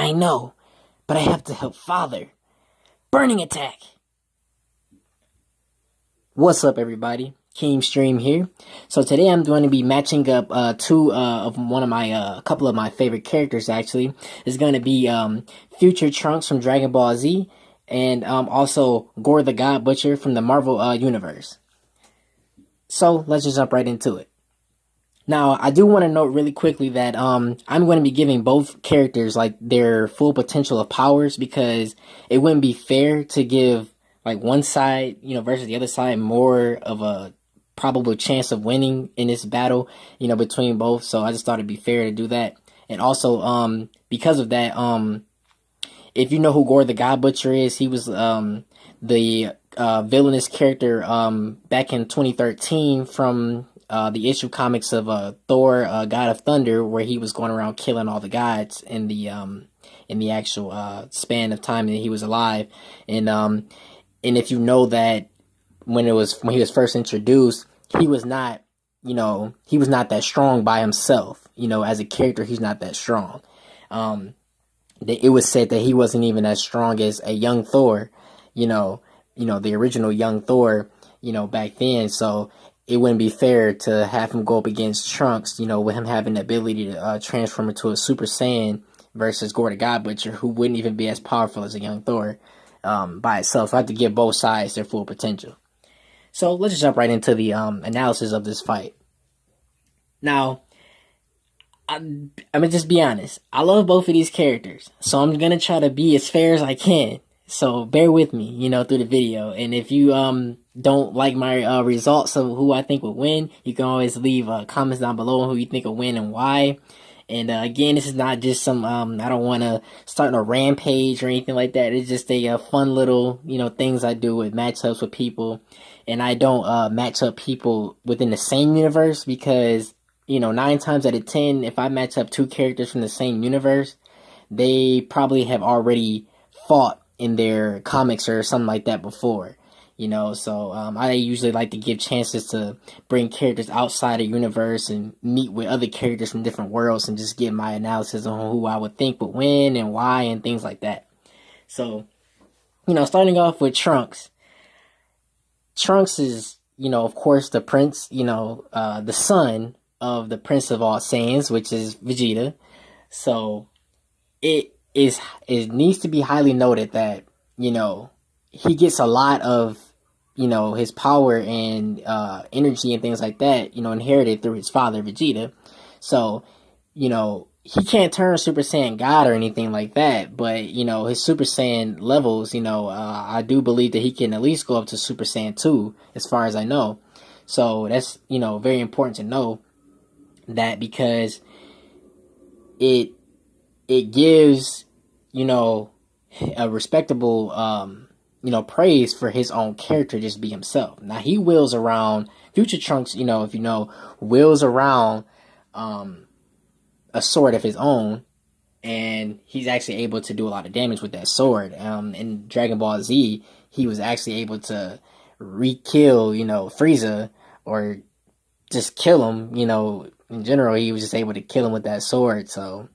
I know, but I have to help Father. Burning attack! What's up, everybody? Keem Stream here. So today I'm going to be matching up two of one of my a couple of my favorite characters. Actually, it's going to be Future Trunks from Dragon Ball Z, and also Gorr the God Butcher from the Marvel universe. So let's just jump right into it. Now, I do want to note really quickly that I'm going to be giving both characters like their full potential of powers, because it wouldn't be fair to give like one side, versus the other side more of a probable chance of winning in this battle, between both. So I just thought it'd be fair to do that. And also, because of that, if you know who Gorr the God Butcher is, he was the villainous character back in 2013 from the issue comics of Thor, God of Thunder, where he was going around killing all the gods in the actual span of time that he was alive. And if you know that when he was first introduced, he was not that strong by himself. As a character, he's not that strong. It was said that he wasn't even as strong as a young Thor, the original young Thor, back then. So it wouldn't be fair to have him go up against Trunks, with him having the ability to transform into a Super Saiyan versus Gorr the God Butcher, who wouldn't even be as powerful as a young Thor by itself. So I have to give both sides their full potential. So let's just jump right into the analysis of this fight. Now, I'm gonna just be honest. I love both of these characters, so I'm gonna try to be as fair as I can. So bear with me, through the video. And if you don't like my results of who I think will win, you can always leave comments down below on who you think will win and why. And again, this is not just some I don't want to start a rampage or anything like that. It's just a fun little things I do with matchups with people, and I don't match up people within the same universe, because 9 times out of 10, if I match up two characters from the same universe, they probably have already fought in their comics or something like that before, so I usually like to give chances to bring characters outside the universe and meet with other characters from different worlds and just give my analysis on who I would think would win and why and things like that. So, starting off with Trunks. Trunks is, of course, the prince, the son of the Prince of all Saiyans, which is Vegeta. So it needs to be highly noted that he gets a lot of his power and energy and things like that inherited through his father Vegeta. So he can't turn Super Saiyan God or anything like that, but his Super Saiyan levels, I do believe that he can at least go up to Super Saiyan 2 as far as I know. So that's very important to know that, because it gives a respectable praise for his own character, just be himself. Now he wheels around Future Trunks, if wheels around a sword of his own, and he's actually able to do a lot of damage with that sword. In Dragon Ball Z, he was actually able to re-kill Frieza, or just kill him. In general, he was just able to kill him with that sword. So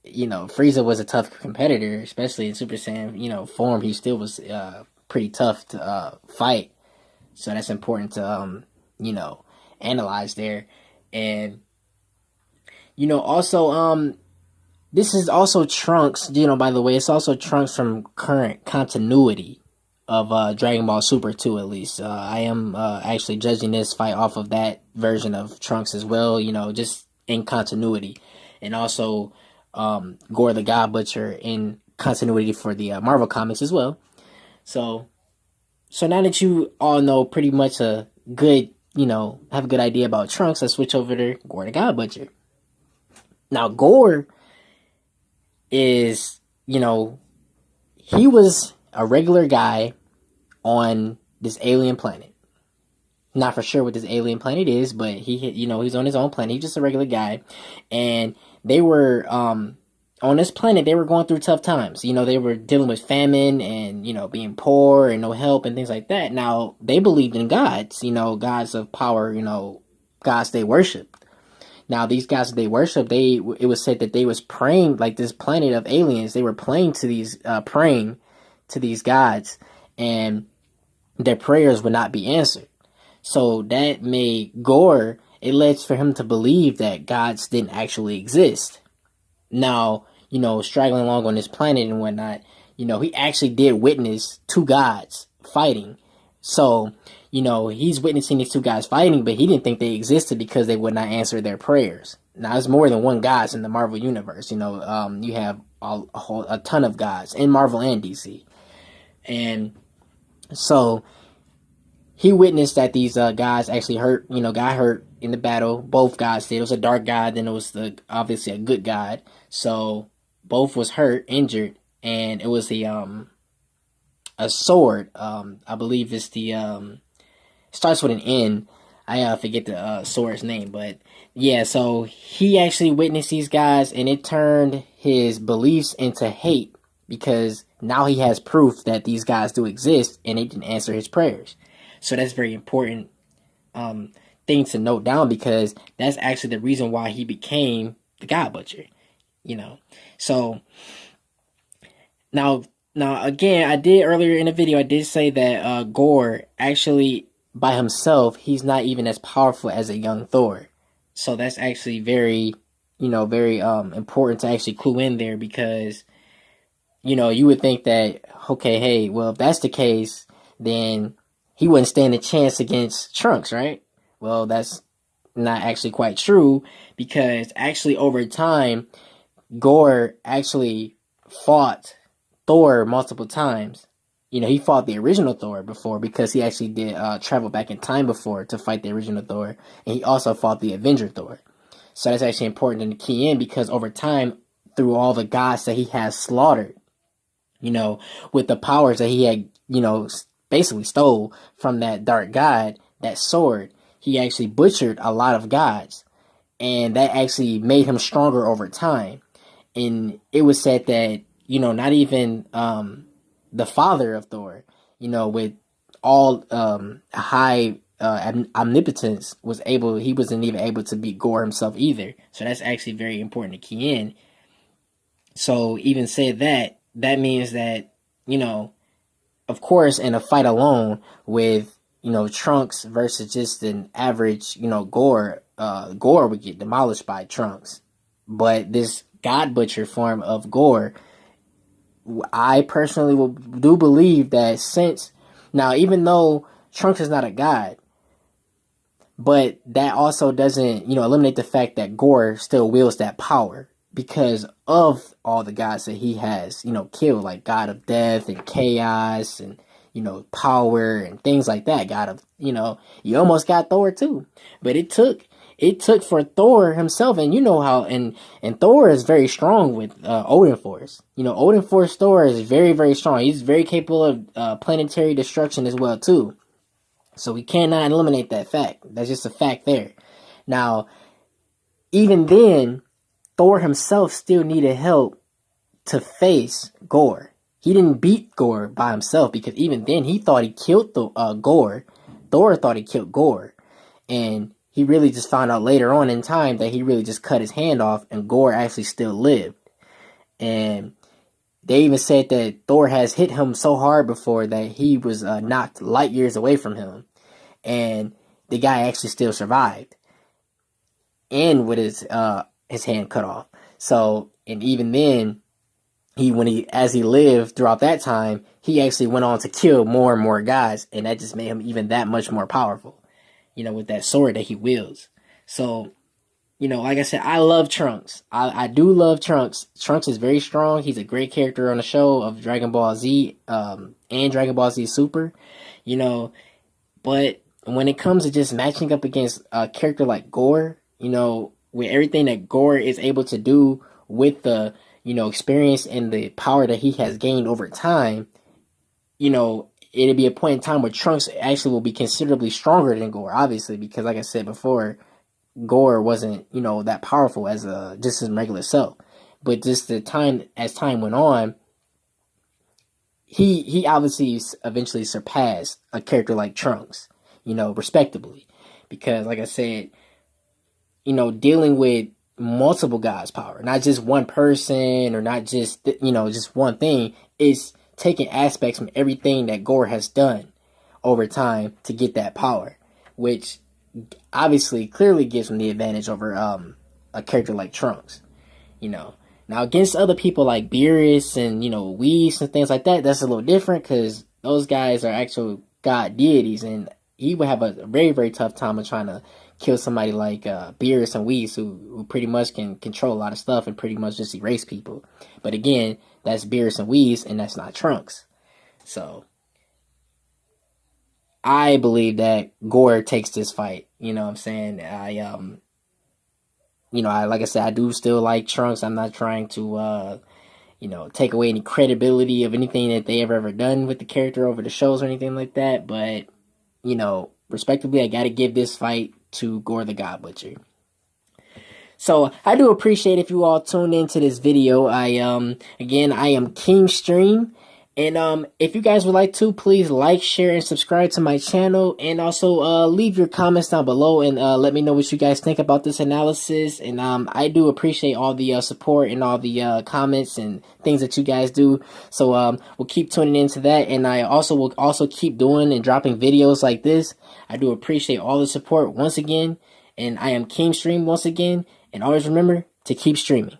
Frieza was a tough competitor, especially in Super Saiyan, form. He still was pretty tough to fight. So that's important to, analyze there. And, also, this is also Trunks, by the way, it's also Trunks from current continuity of Dragon Ball Super 2, at least. I am actually judging this fight off of that version of Trunks as well, just in continuity. And also Gorr the God Butcher in continuity for the Marvel comics as well. So now that you all know pretty much a good, have a good idea about Trunks, let's switch over to Gorr the God Butcher. Now Gorr is, he was a regular guy on this alien planet. Not for sure what this alien planet is, but he's on his own planet. He's just a regular guy. And they were, on this planet, they were going through tough times. They were dealing with famine and, being poor and no help and things like that. Now, they believed in gods, gods of power, gods they worshiped. Now these guys that they worship, it was said that they was praying, like this planet of aliens, they were praying to these gods, and their prayers would not be answered. So that made Gorr, it led for him to believe that gods didn't actually exist. Now, straggling along on this planet and whatnot, he actually did witness two gods fighting. So, he's witnessing these two guys fighting, but he didn't think they existed because they would not answer their prayers. Now, there's more than one gods in the Marvel universe. You have a ton of gods in Marvel and DC. And so he witnessed that these guys actually got hurt in the battle. Both gods did. It was a dark god, then it was obviously a good god. So both was hurt, injured, and it was a sword. I believe it's starts with an N. I forget the sword's name, but yeah. So he actually witnessed these guys, and it turned his beliefs into hate because now he has proof that these guys do exist, and they didn't answer his prayers. So that's very important thing to note down, because that's actually the reason why he became the God Butcher. So now again, I did earlier in the video, I did say that Gorr actually by himself, he's not even as powerful as a young Thor. So that's actually very important to actually clue in there, because you would think that, okay, hey, well, if that's the case, then he wouldn't stand a chance against Trunks, right? Well, that's not actually quite true, because actually over time, Gorr actually fought Thor multiple times. He fought the original Thor before, because he actually did travel back in time before to fight the original Thor, and he also fought the Avenger Thor. So that's actually important to key in, because over time, through all the gods that he has slaughtered, with the powers that he had, basically stole from that dark god, that sword, he actually butchered a lot of gods, and that actually made him stronger over time. And it was said that, not even the father of Thor, with all high omnipotence, he wasn't even able to beat Gorr himself either. So that's actually very important to key in. So even said that means that, of course, in a fight alone with, Trunks versus just an average, Gorr, Gorr would get demolished by Trunks. But this God Butcher form of Gorr, I personally do believe that now, even though Trunks is not a god, but that also doesn't, eliminate the fact that Gorr still wields that power, because of all the gods that he has, killed, like God of Death and Chaos and, power and things like that. God of, you almost got Thor too, but it took for Thor himself, and how, and Thor is very strong with Odin Force. Odin Force Thor is very, very strong. He's very capable of planetary destruction as well too. So we cannot eliminate that fact. That's just a fact there. Now, even then, Thor himself still needed help to face Gorr. He didn't beat Gorr by himself, because even then he thought he killed Gorr. Thor thought he killed Gorr, and he really just found out later on in time that he really just cut his hand off, and Gorr actually still lived. And they even said that Thor has hit him so hard before that he was knocked light years away from him, and the guy actually still survived, and with his hand cut off. So, and even then, as he lived throughout that time, he actually went on to kill more and more guys, and that just made him even that much more powerful, with that sword that he wields. So, like I said, I love Trunks. I do love Trunks. Trunks is very strong. He's a great character on the show of Dragon Ball Z, and Dragon Ball Z Super, but when it comes to just matching up against a character like Gorr, with everything that Gorr is able to do with the, experience and the power that he has gained over time, it'll be a point in time where Trunks actually will be considerably stronger than Gorr, obviously, because like I said before, Gorr wasn't, that powerful as just his regular self. But just as time went on, he obviously eventually surpassed a character like Trunks, respectably. Because like I said, dealing with multiple gods' power, not just one person or not just, just one thing. It's taking aspects from everything that Gorr has done over time to get that power, which obviously clearly gives him the advantage over a character like Trunks. Now against other people like Beerus and Whis and things like that, that's a little different because those guys are actual god deities, and he would have a very, very tough time of trying to kill somebody like Beerus and Whis, who pretty much can control a lot of stuff and pretty much just erase people. But again, that's Beerus and Whis, and that's not Trunks. So I believe that Gorr takes this fight. You know what I'm saying? Like I said, I do still like Trunks. I'm not trying to take away any credibility of anything that they ever done with the character over the shows or anything like that. But, respectively, I got to give this fight to Gorr the God Butcher. So I do appreciate if you all tuned into this video. I am King Stream. And if you guys would like to, please like, share, and subscribe to my channel. And also leave your comments down below and let me know what you guys think about this analysis. And I do appreciate all the support and all the comments and things that you guys do. So we'll keep tuning into that. And I will also keep doing and dropping videos like this. I do appreciate all the support once again. And I am King Stream once again. And always remember to keep streaming.